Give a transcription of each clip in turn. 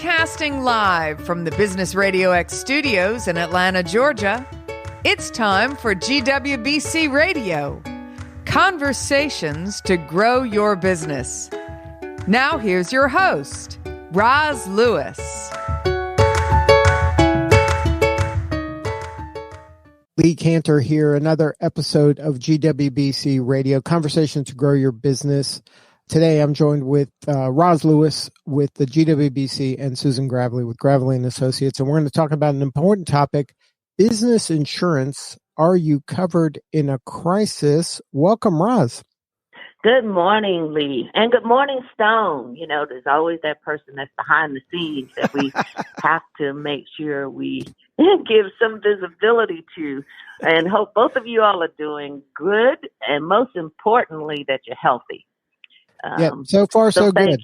Broadcasting live from the Business RadioX studios in Atlanta, Georgia, it's time for GWBC Radio, conversations to grow your business. Now here's your host, Roz Lewis. Lee Cantor here, another episode of GWBC Radio, conversations to grow your business. Today, I'm joined with Roz Lewis with the GWBC and Susan Gravely with Gravely and Associates, and we're going to talk about an important topic, business insurance. Are you covered in a crisis? Welcome, Roz. Good morning, Lee, and good morning, Stone. You know, there's always that person that's behind the scenes that we have to make sure we give some visibility to, and hope both of you all are doing good, and most importantly, that you're healthy. So far, so good.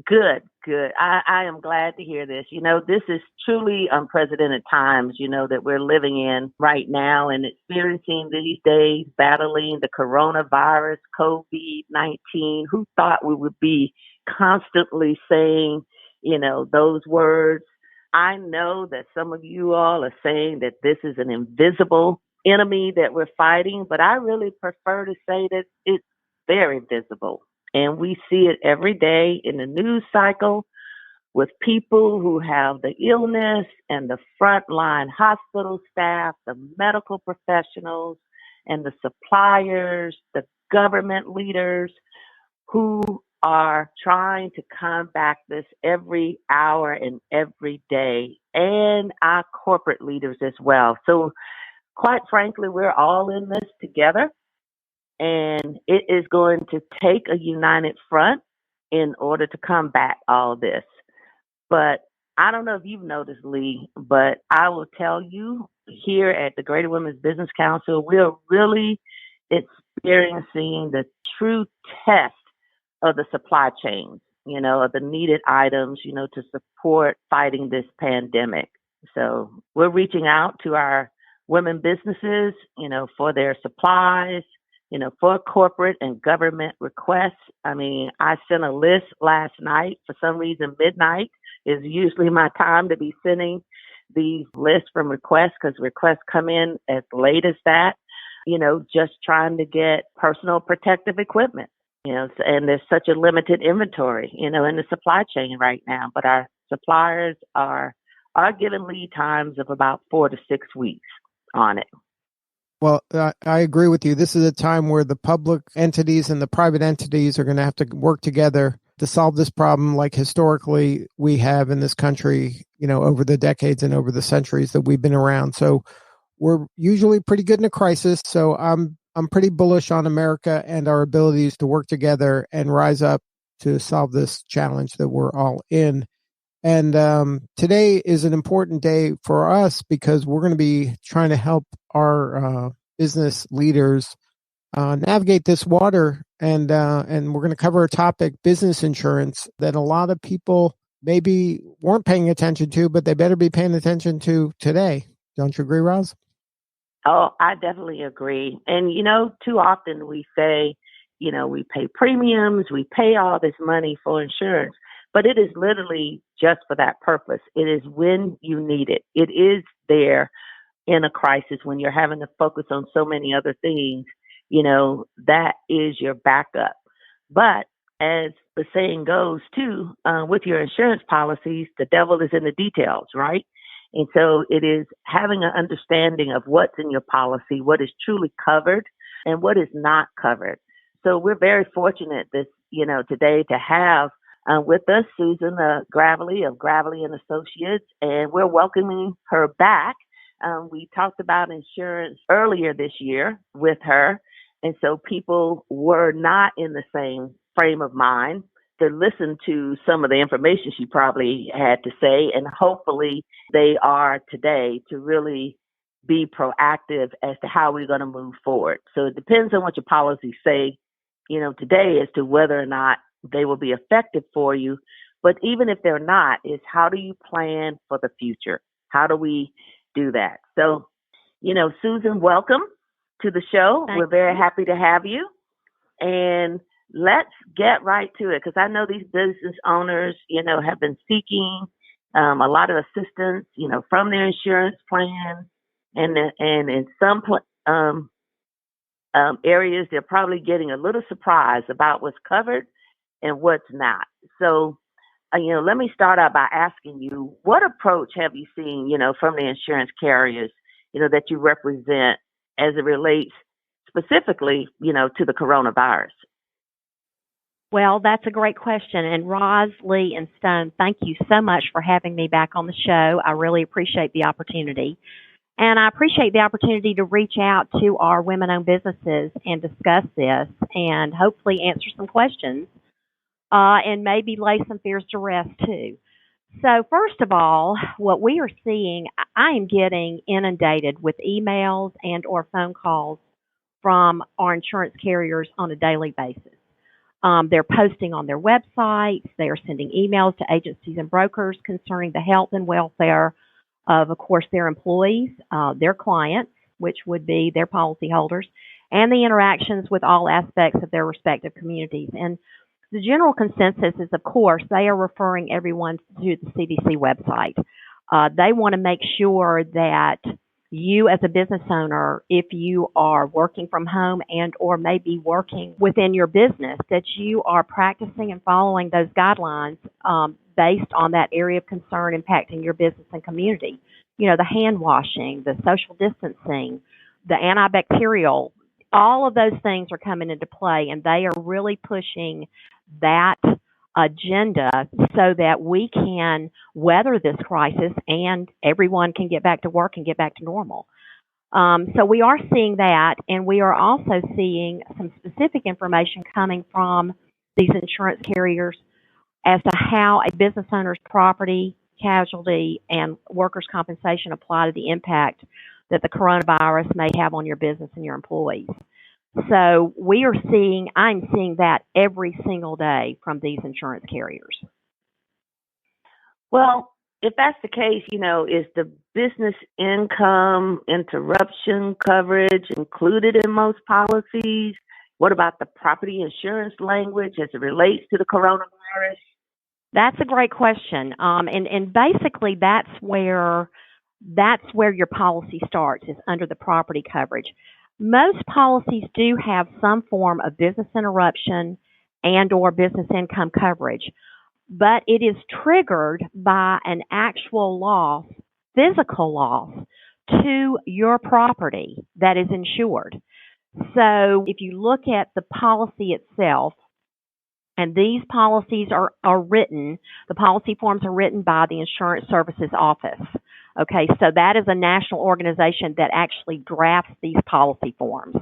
Good. I am glad to hear this. You know, this is truly unprecedented times, you know, that we're living in right now and experiencing these days, battling the coronavirus, COVID-19. Who thought we would be constantly saying, you know, those words? I know that some of you all are saying that this is an invisible enemy that we're fighting, but I really prefer to say that it's very visible. And we see it every day in the news cycle with people who have the illness and the frontline hospital staff, the medical professionals, and the suppliers, the government leaders who are trying to combat this every hour and every day, and our corporate leaders as well. So quite frankly, we're all in this together. And it is going to take a united front in order to combat all this. But I don't know if you've noticed, Lee, but I will tell you here at the Greater Women's Business Council, we're really experiencing the true test of the supply chain, you know, of the needed items, you know, to support fighting this pandemic. So we're reaching out to our women businesses, you know, for their supplies, you know, for corporate and government requests. I mean, I sent a list last night. For some reason, midnight is usually my time to be sending these lists from requests because requests come in as late as that, you know, just trying to get personal protective equipment, you know, and there's such a limited inventory, you know, in the supply chain right now. But our suppliers are given lead times of about 4 to 6 weeks on it. Well, I agree with you. This is a time where the public entities and the private entities are going to have to work together to solve this problem like historically we have in this country, you know, over the decades and over the centuries that we've been around. So we're usually pretty good in a crisis. So I'm pretty bullish on America and our abilities to work together and rise up to solve this challenge that we're all in. And today is an important day for us because we're going to be trying to help our business leaders navigate this water. And we're going to cover a topic, business insurance, that a lot of people maybe weren't paying attention to, but they better be paying attention to today. Don't you agree, Roz? Oh, I definitely agree. And, you know, too often we say, you know, we pay premiums, we pay all this money for insurance. But it is literally just for that purpose. It is when you need it. It is there in a crisis when you're having to focus on so many other things. You know, that is your backup. But as the saying goes, too, with your insurance policies, the devil is in the details, right? And so it is having an understanding of what's in your policy, what is truly covered and what is not covered. So we're very fortunate today to have with us, Susan Gravely of Gravely and Associates, and we're welcoming her back. We talked about insurance earlier this year with her, and so people were not in the same frame of mind to listen to some of the information she probably had to say, and hopefully they are today to really be proactive as to how we're going to move forward. So it depends on what your policies say, you know, today as to whether or not they will be effective for you. But even if they're not, is how do you plan for the future? How do we do that? So, you know, Susan, welcome to the show. We're very happy to have you. And let's get right to it, because I know these business owners, have been seeking a lot of assistance, from their insurance plan, and in some areas they're probably getting a little surprised about what's covered and what's not. So, let me start out by asking you, what approach have you seen, from the insurance carriers, that you represent as it relates specifically, to the coronavirus? Well, that's a great question. And Roz, Lee, and Stone, thank you so much for having me back on the show. I really appreciate the opportunity. And I appreciate the opportunity to reach out to our women-owned businesses and discuss this and hopefully answer some questions and maybe lay some fears to rest too. So first of all, what we are seeing, I am getting inundated with emails and or phone calls from our insurance carriers on a daily basis. They're posting on their websites. They are sending emails to agencies and brokers concerning the health and welfare of course, their employees, their clients, which would be their policyholders, and the interactions with all aspects of their respective communities. And the general consensus is, of course, they are referring everyone to the CDC website. They want to make sure that you as a business owner, if you are working from home and or maybe working within your business, that you are practicing and following those guidelines based on that area of concern impacting your business and community. The hand washing, the social distancing, the antibacterial, all of those things are coming into play, and they are really pushing that agenda so that we can weather this crisis and everyone can get back to work and get back to normal. So we are seeing that, and we are also seeing some specific information coming from these insurance carriers as to how a business owner's property, casualty, and workers' compensation apply to the impact that the coronavirus may have on your business and your employees. So I'm seeing that every single day from these insurance carriers. Well, if that's the case, is the business income interruption coverage included in most policies? What about the property insurance language as it relates to the coronavirus? That's a great question. And basically that's where your policy starts, is under the property coverage. Most policies do have some form of business interruption and or business income coverage, but it is triggered by an actual loss, physical loss, to your property that is insured. So if you look at the policy itself, and these policies are written, the policy forms are written by the Insurance Services Office. Okay, so that is a national organization that actually drafts these policy forms.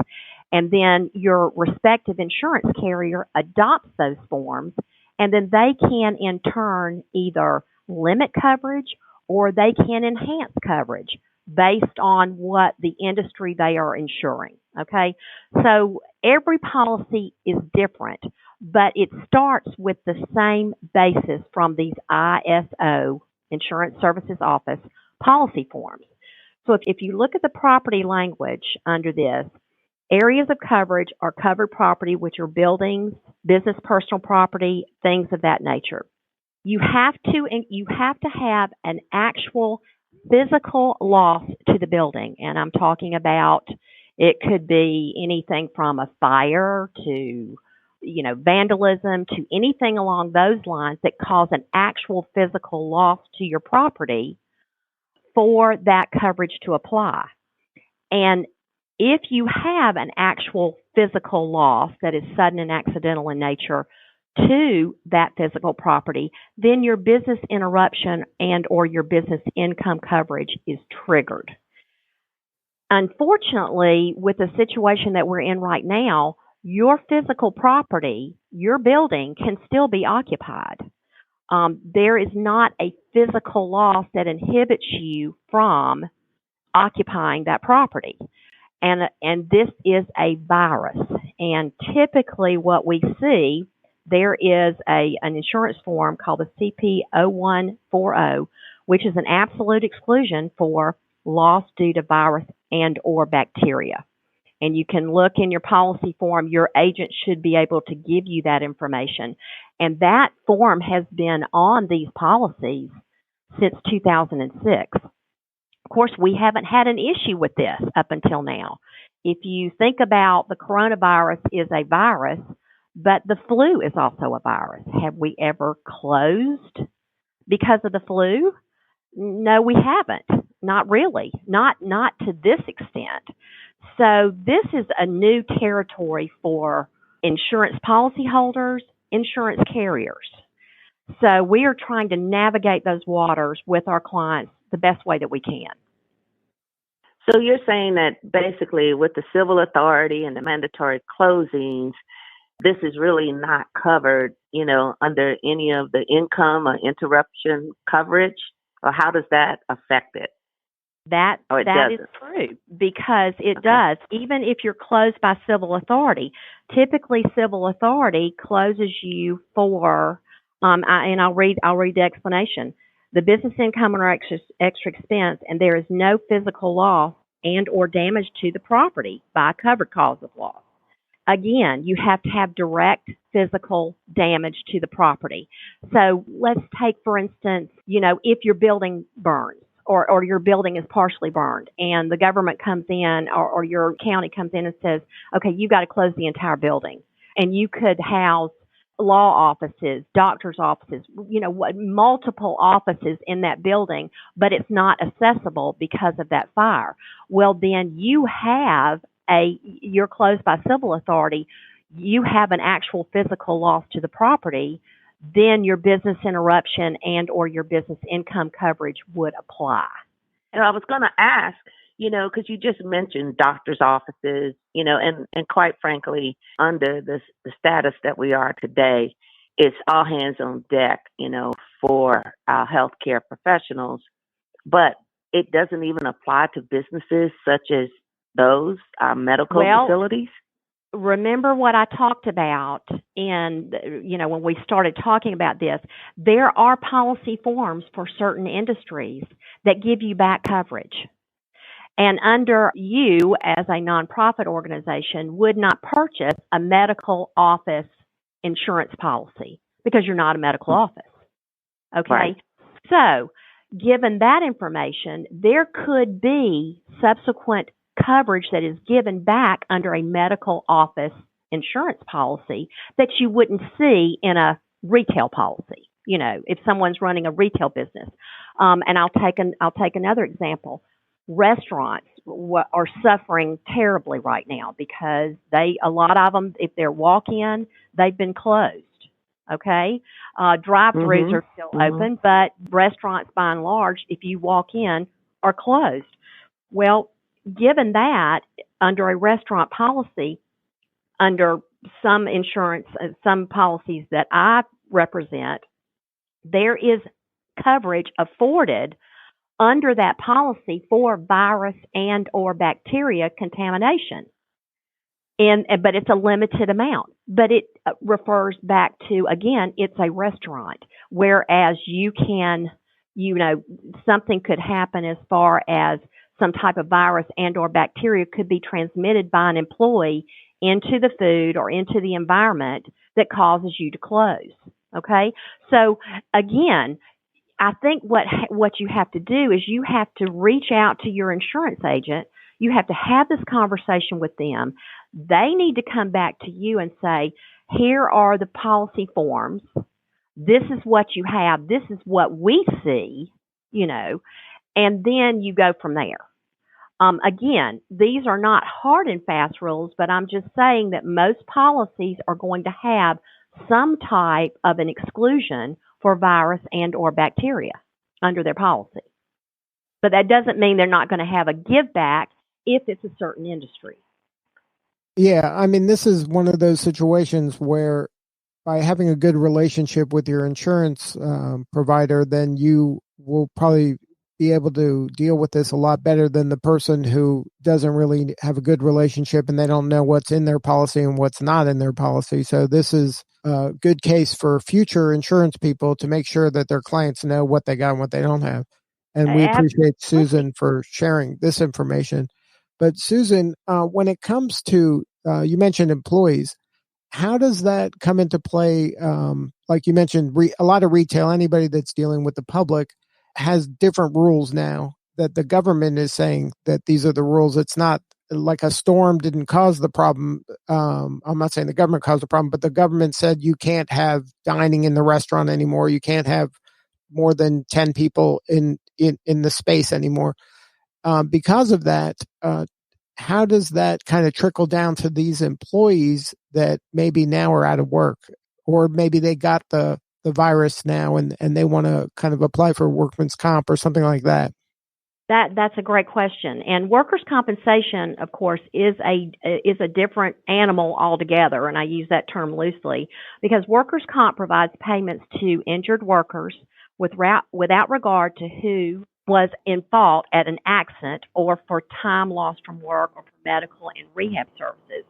And then your respective insurance carrier adopts those forms, and then they can in turn either limit coverage or they can enhance coverage based on what the industry they are insuring. Okay, so every policy is different, but it starts with the same basis from these ISO, Insurance Services Office, policy forms. So if you look at the property language under this, areas of coverage are covered property, which are buildings, business personal property, things of that nature. You have to have an actual physical loss to the building, and I'm talking about, it could be anything from a fire to vandalism, to anything along those lines that cause an actual physical loss to your property for that coverage to apply. And if you have an actual physical loss that is sudden and accidental in nature to that physical property, then your business interruption and or your business income coverage is triggered. Unfortunately, with the situation that we're in right now, your physical property, your building, can still be occupied. There is not a physical loss that inhibits you from occupying that property. And this is a virus. And typically what we see, there is an insurance form called the CP0140, which is an absolute exclusion for loss due to virus and or bacteria. And you can look in your policy form. Your agent should be able to give you that information. And that form has been on these policies since 2006. Of course, we haven't had an issue with this up until now. If you think about the coronavirus is a virus, but the flu is also a virus. Have we ever closed because of the flu? No, we haven't. Not really. Not to this extent. So this is a new territory for insurance policyholders, insurance carriers. So we are trying to navigate those waters with our clients the best way that we can. So you're saying that basically with the civil authority and the mandatory closings, this is really not covered, under any of the income or interruption coverage? Or how does that affect it? That is true, because it does. Even if you're closed by civil authority, typically civil authority closes you for, and I'll read the explanation. The business income or extra expense, and there is no physical loss and or damage to the property by a covered cause of loss. Again, you have to have direct physical damage to the property. So let's take, for instance, if your building burns or your building is partially burned and the government comes in or your county comes in and says, okay, you got to close the entire building. And you could house law offices, doctor's offices, multiple offices in that building, but it's not accessible because of that fire. Well, then you're closed by civil authority, you have an actual physical loss to the property, then your business interruption and or your business income coverage would apply. And I was going to ask, because you just mentioned doctor's offices, and quite frankly, under the status that we are today, it's all hands on deck, for our healthcare professionals. But it doesn't even apply to businesses such as those medical facilities. Remember what I talked about when we started talking about this, there are policy forms for certain industries that give you back coverage. And under you as a nonprofit organization would not purchase a medical office insurance policy because you're not a medical office. Okay. Right. So given that information, there could be subsequent coverage that is given back under a medical office insurance policy that you wouldn't see in a retail policy. If someone's running a retail business, and I'll take another example. Restaurants are suffering terribly right now because a lot of them, if they're walk-in, they've been closed. Okay, drive-thrus are still open, but restaurants, by and large, if you walk in, are closed. Well, given that, under a restaurant policy, under some insurance, some policies that I represent, there is coverage afforded under that policy for virus and or bacteria contamination. But it's a limited amount. But it refers back to, again, it's a restaurant, whereas you can, something could happen as far as some type of virus and or bacteria could be transmitted by an employee into the food or into the environment that causes you to close. Okay? So again, I think what you have to do is you have to reach out to your insurance agent. You have to have this conversation with them. They need to come back to you and say, here are the policy forms. This is what you have. This is what we see, and then you go from there. Again, these are not hard and fast rules, but I'm just saying that most policies are going to have some type of an exclusion for virus and or bacteria under their policy. But that doesn't mean they're not going to have a give back if it's a certain industry. Yeah, I mean, this is one of those situations where by having a good relationship with your insurance provider, then you will probably be able to deal with this a lot better than the person who doesn't really have a good relationship and they don't know what's in their policy and what's not in their policy. So this is a good case for future insurance people to make sure that their clients know what they got and what they don't have. And we appreciate Susan for sharing this information. But Susan, when it comes to, you mentioned employees, how does that come into play? Like you mentioned, a lot of retail, anybody that's dealing with the public has different rules now that the government is saying that these are the rules. It's not like a storm didn't cause the problem. I'm not saying the government caused the problem, but the government said you can't have dining in the restaurant anymore. You can't have more than 10 people in the space anymore. Because of that, how does that kind of trickle down to these employees that maybe now are out of work, or maybe they got the virus now and they want to kind of apply for workman's comp or something like that? That's a great question. And workers' compensation, of course, is a different animal altogether, and I use that term loosely because workers' comp provides payments to injured workers without regard to who was in fault at an accident or for time lost from work or for medical and rehab services.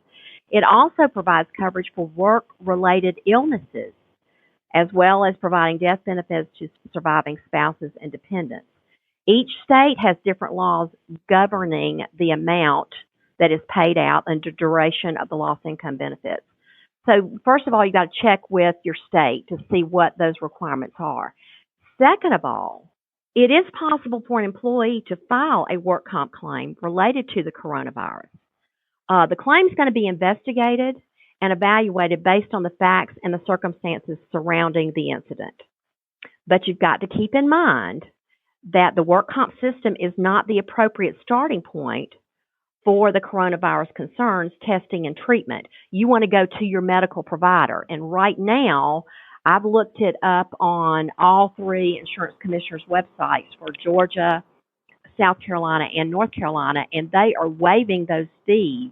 It also provides coverage for work-related illnesses, as well as providing death benefits to surviving spouses and dependents. Each state has different laws governing the amount that is paid out and the duration of the lost income benefits. So first of all, you got to check with your state to see what those requirements are. Second of all, it is possible for an employee to file a work comp claim related to the coronavirus. The claim is going to be investigated and evaluated based on the facts and the circumstances surrounding the incident. But you've got to keep in mind that the work comp system is not the appropriate starting point for the coronavirus concerns, testing, and treatment. You want to go to your medical provider. And right now, I've looked it up on all three insurance commissioners' websites for Georgia, South Carolina, and North Carolina, and they are waiving those fees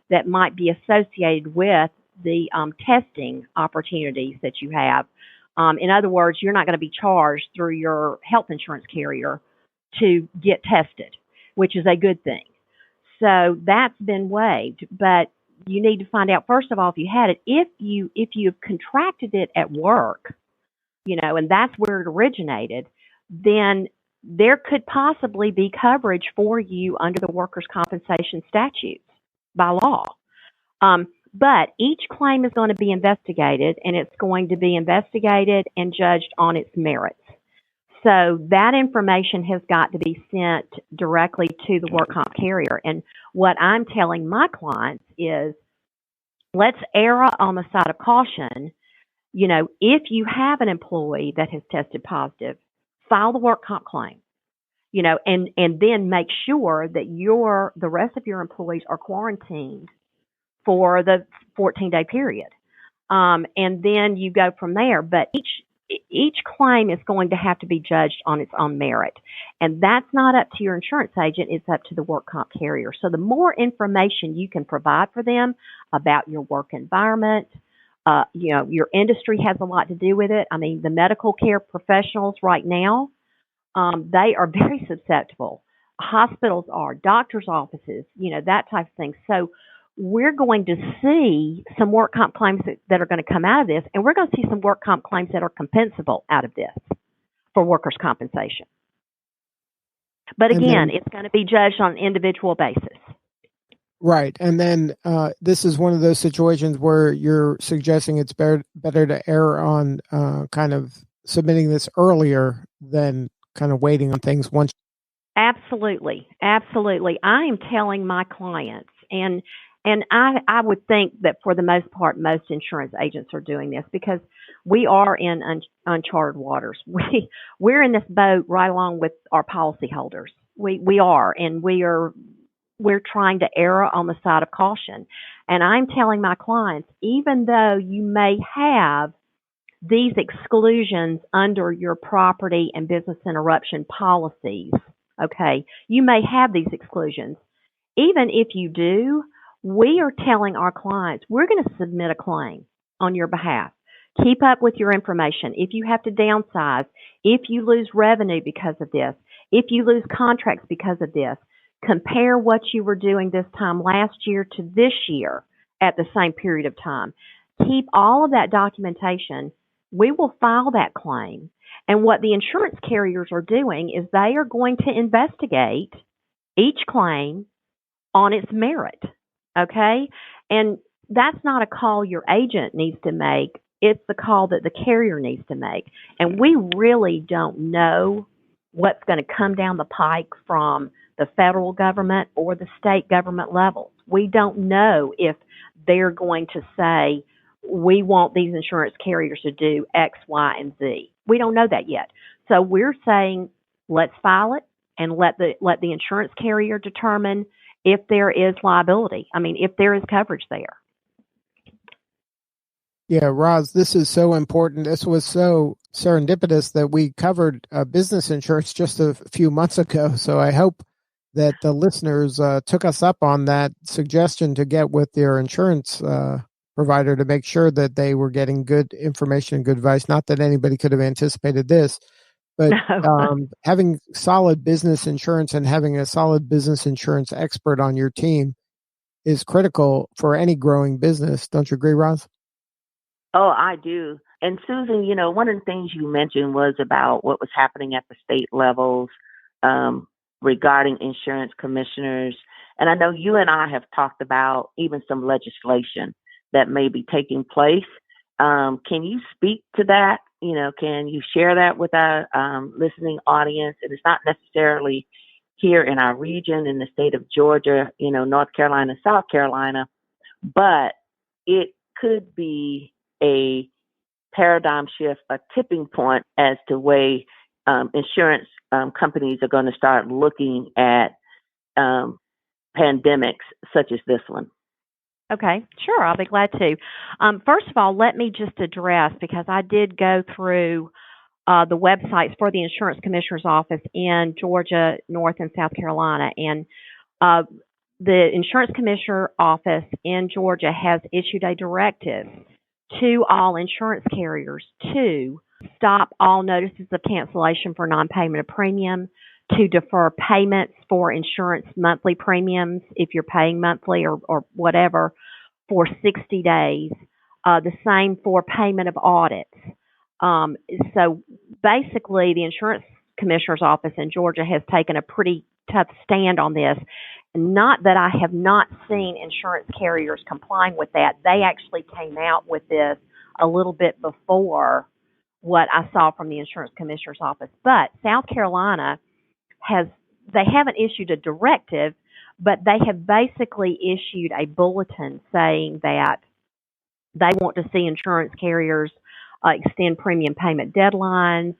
that might be associated with the testing opportunities that you have. In other words, you're not going to be charged through your health insurance carrier to get tested, which is a good thing. So that's been waived, but you need to find out, first of all, if you had it. If you've contracted it at work, and that's where it originated, then there could possibly be coverage for you under the workers' compensation statutes by law. But each claim is going to be investigated, and it's going to be investigated and judged on its merits. So that information has got to be sent directly to the work comp carrier. And what I'm telling my clients is, let's err on the side of caution. If you have an employee that has tested positive, file the work comp claim. And then make sure that the rest of your employees are quarantined for the 14-day period. And then you go from there. But each claim is going to have to be judged on its own merit. And that's not up to your insurance agent, it's up to the work comp carrier. So the more information you can provide for them about your work environment, your industry has a lot to do with it. I mean, the medical care professionals right now, they are very susceptible. Hospitals are, doctors' offices, that type of thing. So we're going to see some work comp claims that are going to come out of this, and we're going to see some work comp claims that are compensable out of this for workers' compensation. But again, it's going to be judged on an individual basis. Right. And then this is one of those situations where you're suggesting it's better to err on kind of submitting this earlier than kind of waiting on things once. Absolutely. Absolutely. I am telling my clients, and I would think that for the most part, most insurance agents are doing this because we are in uncharted waters. We're in this boat right along with our policyholders. We are, and we're trying to err on the side of caution. And I'm telling my clients, even though you may have these exclusions under your property and business interruption policies, okay, you may have these exclusions. Even if you do, we are telling our clients, we're going to submit a claim on your behalf. Keep up with your information. If you have to downsize, if you lose revenue because of this, if you lose contracts because of this, compare what you were doing this time last year to this year at the same period of time. Keep all of that documentation. We will file that claim. And what the insurance carriers are doing is they are going to investigate each claim on its merit. Okay? And that's not a call your agent needs to make. It's the call that the carrier needs to make. And we really don't know what's going to come down the pike from the federal government or the state government levels. We don't know if they're going to say, we want these insurance carriers to do X, Y, and Z. We don't know that yet. So we're saying, let's file it and let the insurance carrier determine if there is liability. I mean, if there is coverage there. Yeah, Roz, this is so important. This was so serendipitous that we covered business insurance just a few months ago. So I hope that the listeners took us up on that suggestion to get with their insurance provider to make sure that they were getting good information and good advice. Not that anybody could have anticipated this, but having solid business insurance and having a solid business insurance expert on your team is critical for any growing business. Don't you agree, Roz? Oh, I do. And Susan, one of the things you mentioned was about what was happening at the state levels regarding insurance commissioners. And I know you and I have talked about even some legislation that may be taking place. Can you speak to that? Can you share that with our listening audience? And it's not necessarily here in our region, in the state of Georgia, North Carolina, South Carolina, but it could be a paradigm shift, a tipping point as to way insurance companies are going to start looking at pandemics such as this one. Okay, sure. I'll be glad to. First of all, let me just address, because I did go through the websites for the insurance commissioner's office in Georgia, North and South Carolina, and the insurance commissioner office in Georgia has issued a directive to all insurance carriers to stop all notices of cancellation for non-payment of premium, to defer payments for insurance monthly premiums if you're paying monthly or whatever for 60 days. The same for payment of audits. So basically, the insurance commissioner's office in Georgia has taken a pretty tough stand on this. Not that I have not seen insurance carriers complying with that. They actually came out with this a little bit before what I saw from the insurance commissioner's office. But South Carolina they haven't issued a directive, but they have basically issued a bulletin saying that they want to see insurance carriers extend premium payment deadlines,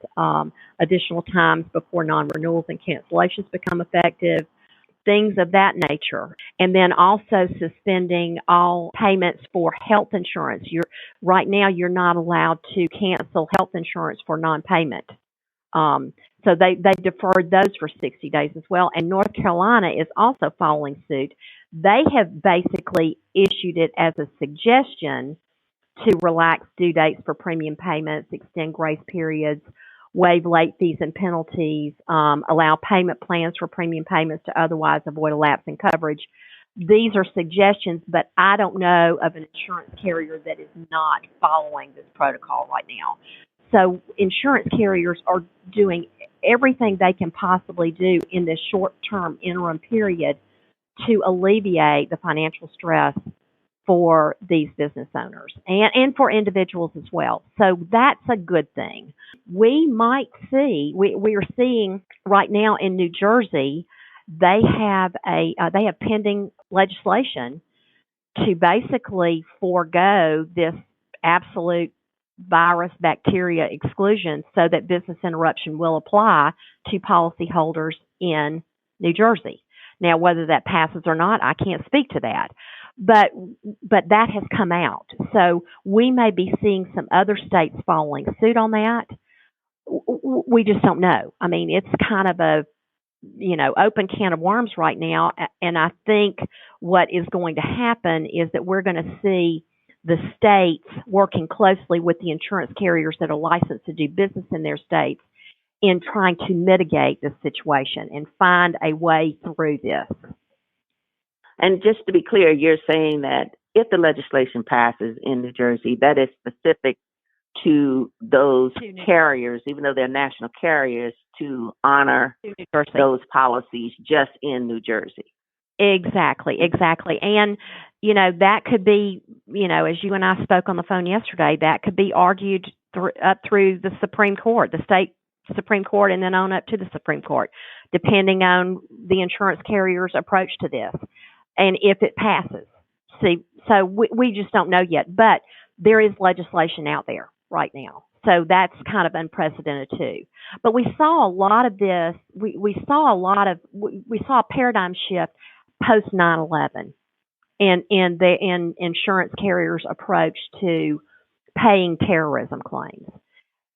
additional times before non-renewals and cancellations become effective, things of that nature. And then also suspending all payments for health insurance. Right now, you're not allowed to cancel health insurance for non-payment. So they deferred those for 60 days as well. And North Carolina is also following suit. They have basically issued it as a suggestion to relax due dates for premium payments, extend grace periods, waive late fees and penalties, allow payment plans for premium payments to otherwise avoid a lapse in coverage. These are suggestions, but I don't know of an insurance carrier that is not following this protocol right now. So insurance carriers are doing everything they can possibly do in this short-term interim period to alleviate the financial stress for these business owners and for individuals as well. So that's a good thing. We might see, we are seeing right now in New Jersey, they have pending legislation to basically forego this absolute virus bacteria exclusion so that business interruption will apply to policyholders in New Jersey. Now, whether that passes or not, I can't speak to that. But that has come out. So we may be seeing some other states following suit on that. We just don't know. I mean, it's kind of a, open can of worms right now. And I think what is going to happen is that we're going to see the states working closely with the insurance carriers that are licensed to do business in their states in trying to mitigate this situation and find a way through this. And just to be clear, you're saying that if the legislation passes in New Jersey, that is specific to those carriers, even though they're national carriers, to honor those policies just in New Jersey. Exactly. And, that could be, as you and I spoke on the phone yesterday, that could be argued up through the Supreme Court, the state Supreme Court, and then on up to the Supreme Court, depending on the insurance carrier's approach to this and if it passes. See, so we just don't know yet, but there is legislation out there right now. So that's kind of unprecedented too. But we saw a lot of this. We saw a paradigm shift post 9/11 in insurance carriers' approach to paying terrorism claims.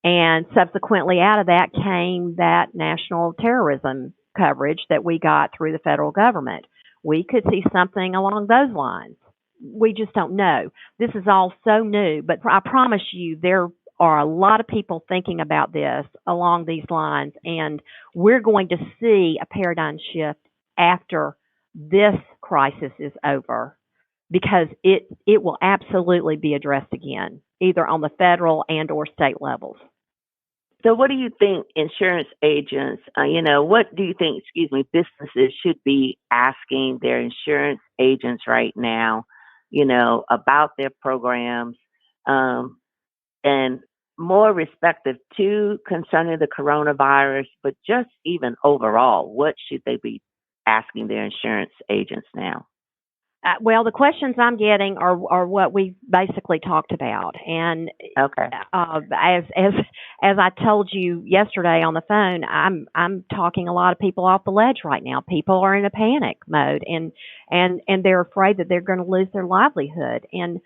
And subsequently out of that came that national terrorism coverage that we got through the federal government. We could see something along those lines. We just don't know. This is all so new, but I promise you there are a lot of people thinking about this along these lines, and we're going to see a paradigm shift after this crisis is over, because it will absolutely be addressed again, either on the federal and or state levels. So what do you think insurance agents, what do you think, businesses should be asking their insurance agents right now, about their programs, and more respective to concerning the coronavirus, but just even overall, what should they be asking their insurance agents now? Well, the questions I'm getting are what we basically talked about, and okay. As I told you yesterday on the phone, I'm talking a lot of people off the ledge right now. People are in a panic mode, and they're afraid that they're going to lose their livelihood. And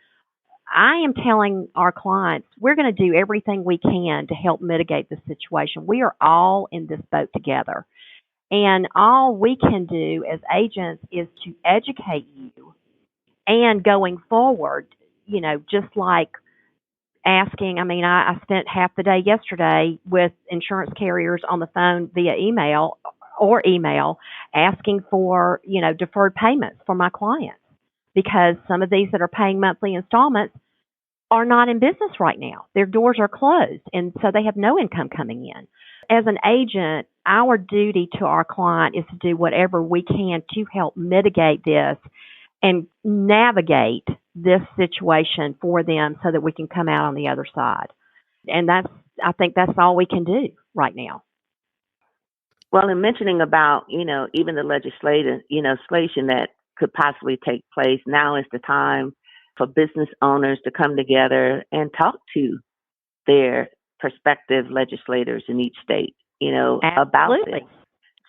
I am telling our clients we're going to do everything we can to help mitigate the situation. We are all in this boat together. And all we can do as agents is to educate you. And going forward, just like asking, I spent half the day yesterday with insurance carriers on the phone via email asking for, deferred payments for my clients, because some of these that are paying monthly installments are not in business right now. Their doors are closed, and so they have no income coming in. As an agent, our duty to our client is to do whatever we can to help mitigate this and navigate this situation for them so that we can come out on the other side. And I think that's all we can do right now. Well, in mentioning about, even the legislation that could possibly take place, now is the time for business owners to come together and talk to their prospective legislators in each state, about this.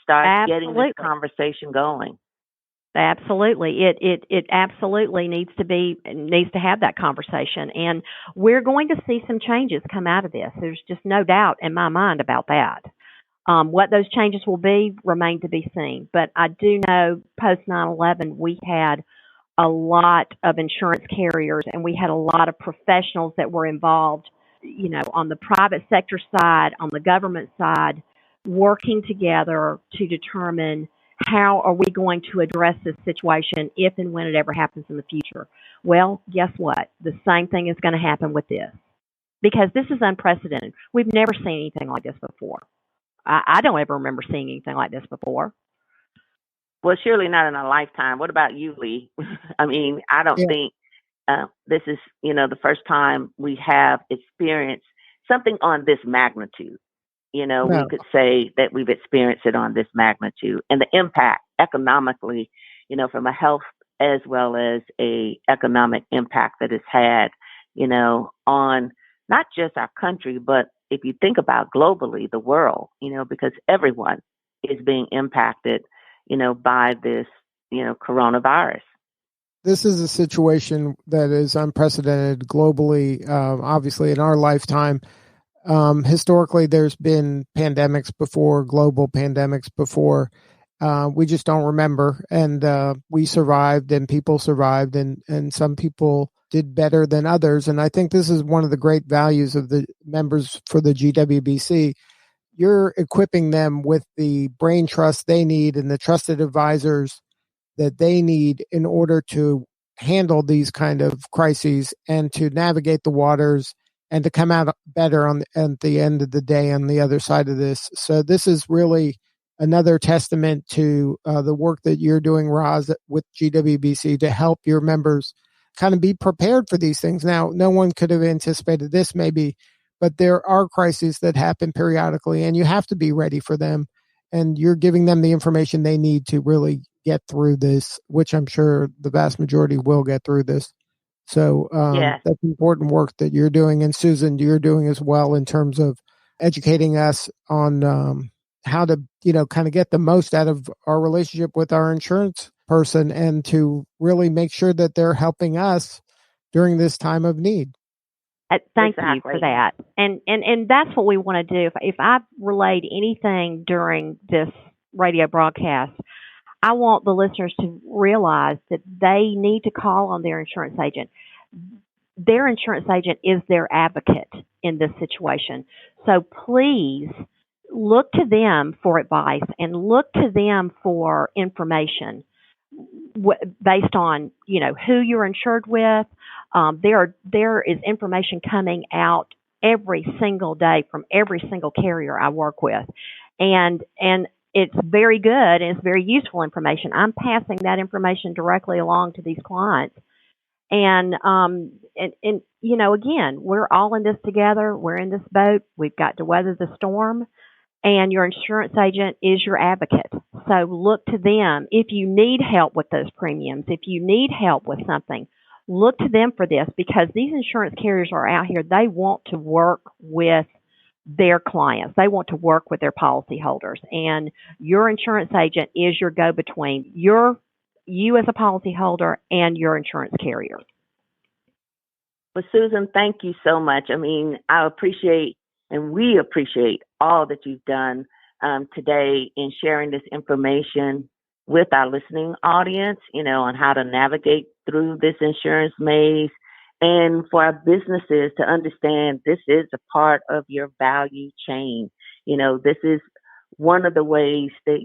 Start getting this conversation going. Absolutely. It absolutely needs to have that conversation. And we're going to see some changes come out of this. There's just no doubt in my mind about that. What those changes will be remain to be seen. But I do know post 9/11, we had a lot of insurance carriers and we had a lot of professionals that were involved, on the private sector side, on the government side, working together to determine how are we going to address this situation if and when it ever happens in the future. Well, guess what? The same thing is going to happen with this, because this is unprecedented. We've never seen anything like this before. I don't ever remember seeing anything like this before. Well, surely not in a lifetime. What about you, Lee? I don't think this is, the first time we have experienced something on this magnitude. No. We could say that we've experienced it on this magnitude, and the impact economically, from a health as well as a economic impact that it's had, on not just our country, but if you think about globally, the world, because everyone is being impacted, by this, coronavirus. This is a situation that is unprecedented globally, obviously in our lifetime. Historically, there's been pandemics before, global pandemics before. We just don't remember. And we survived, and people survived, and some people did better than others. And I think this is one of the great values of the members for the GWBC. You're equipping them with the brain trust they need and the trusted advisors that they need in order to handle these kind of crises and to navigate the waters and to come out better at the end of the day on the other side of this. So this is really another testament to the work that you're doing, Roz, with GWBC to help your members kind of be prepared for these things. Now, no one could have anticipated this maybe, but there are crises that happen periodically, and you have to be ready for them. And you're giving them the information they need to really get through this, which I'm sure the vast majority will get through this. So Yes. that's important work that you're doing. And Susan, you're doing as well in terms of educating us on how to, kind of get the most out of our relationship with our insurance person and to really make sure that they're helping us during this time of need. Thank you for that. And that's what we want to do. If I've relayed anything during this radio broadcast, I want the listeners to realize that they need to call on their insurance agent. Their insurance agent is their advocate in this situation. So please look to them for advice and look to them for information based on, who you're insured with. There is information coming out every single day from every single carrier I work with. And it's very good and it's very useful information. I'm passing that information directly along to these clients. And again, we're all in this together. We're in this boat. We've got to weather the storm. And your insurance agent is your advocate. So look to them. If you need help with those premiums, if you need help with something, look to them for this, because these insurance carriers are out here. They want to work with their clients. They want to work with their policyholders. And your insurance agent is your go-between, you as a policyholder and your insurance carrier. Well, Susan, thank you so much. I mean, I appreciate and we appreciate all that you've done today in sharing this information with our listening audience, on how to navigate through this insurance maze, and for our businesses to understand this is a part of your value chain. This is one of the ways that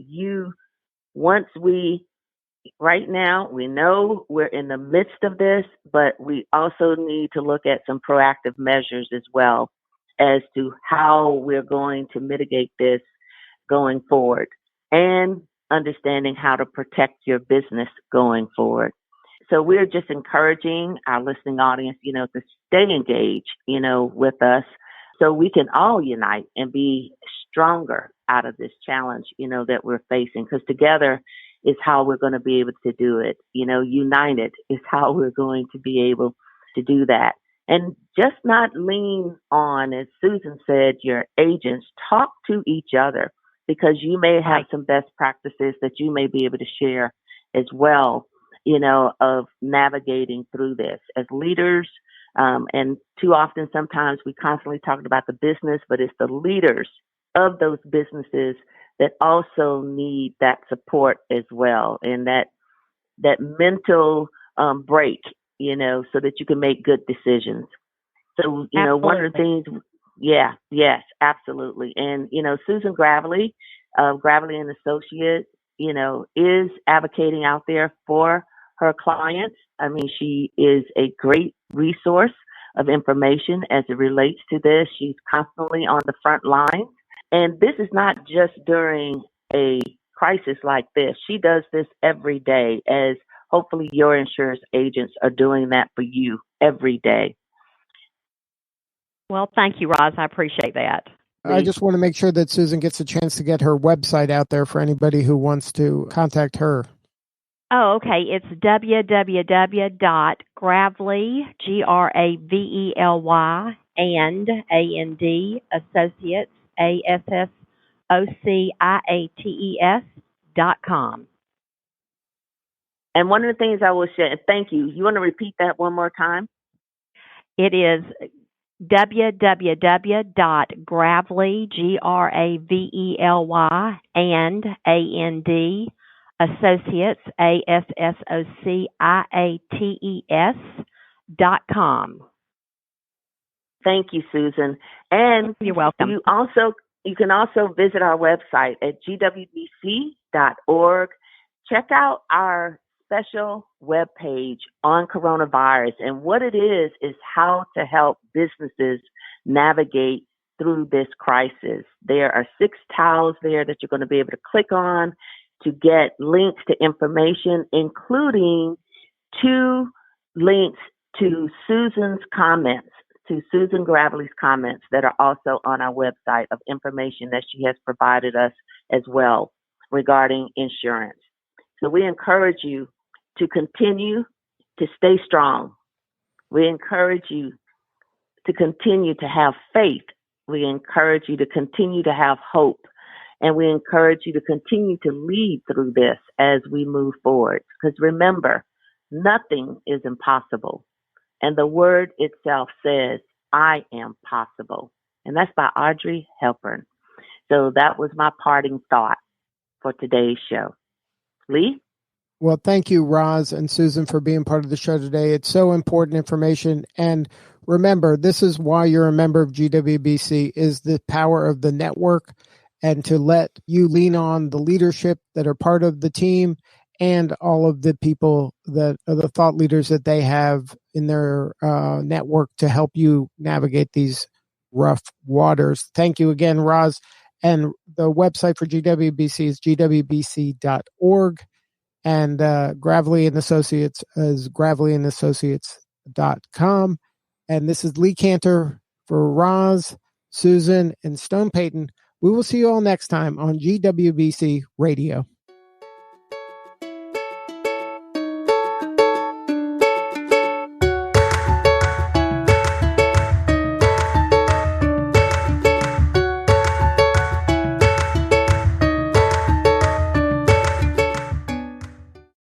right now, we know we're in the midst of this, but we also need to look at some proactive measures as well as to how we're going to mitigate this going forward, and understanding how to protect your business going forward. So we're just encouraging our listening audience, to stay engaged, with us so we can all unite and be stronger out of this challenge, that we're facing, because together is how we're going to be able to do it. United is how we're going to be able to do that. And just not lean on, as Susan said, your agents. Talk to each other, because you may have some best practices that you may be able to share as well, of navigating through this as leaders. And too often, sometimes we constantly talk about the business, but it's the leaders of those businesses that also need that support as well, and that mental break, so that you can make good decisions. So, one of the things, yes, absolutely. And, Susan Gravely, Gravely and Associates, is advocating out there for her clients. I mean, she is a great resource of information as it relates to this. She's constantly on the front line. And this is not just during a crisis like this. She does this every day, as hopefully your insurance agents are doing that for you every day. Well, thank you, Roz. I appreciate that. I just want to make sure that Susan gets a chance to get her website out there for anybody who wants to contact her. Oh, okay. It's www.gravely, Gravely, and Associates, ASSOCIATES.com. And one of the things I will share, thank you. You want to repeat that one more time? It is www.gravely, Gravely, and Associates, ASSOCIATES.com. Thank you, Susan. And you're welcome. You can also visit our website at GWBC.org. Check out our special webpage on coronavirus. And what it is how to help businesses navigate through this crisis. There are 6 tiles there that you're going to be able to click on to get links to information, including 2 links to Susan's comments, to Susan Gravely's comments that are also on our website of information that she has provided us as well regarding insurance. So we encourage you to continue to stay strong. We encourage you to continue to have faith. We encourage you to continue to have hope. And we encourage you to continue to lead through this as we move forward. Because remember, nothing is impossible. And the word itself says, I am possible. And that's by Audrey Hepburn. So that was my parting thought for today's show. Lee? Well, thank you, Roz and Susan, for being part of the show today. It's so important information. And remember, this is why you're a member of GWBC, is the power of the network, and to let you lean on the leadership that are part of the team and all of the people that are the thought leaders that they have in their network to help you navigate these rough waters. Thank you again, Roz. And the website for GWBC is gwbc.org. And Gravely and Associates is gravelyandAssociates.com. And this is Lee Cantor for Roz, Susan, and Stone Payton. We will see you all next time on GWBC Radio.